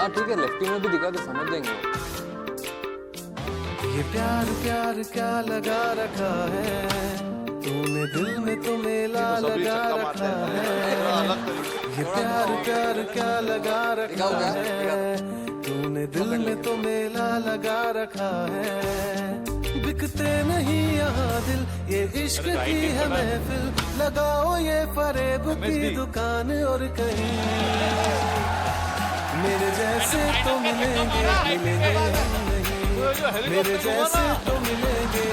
हाँ ठीक है, लेफ्टी में भी दिखा तो समझ जाएंगे वो। ये प्यार प्यार क्या लगा रखा है तूने दिल में तो मेला लगा रखा है। ये प्यार प्यार क्या लगा रखा है तूने दिल में तो मेला लगा रखा है। बिकते नहीं यहाँ दिल ये इश्क की है महफिल लगाओ ये फरेब की दुकान और कहीं मेरे जैसे तो मिलेंगे मिलेंगे हम नहीं मेरे जैसे तो मिलेंगे।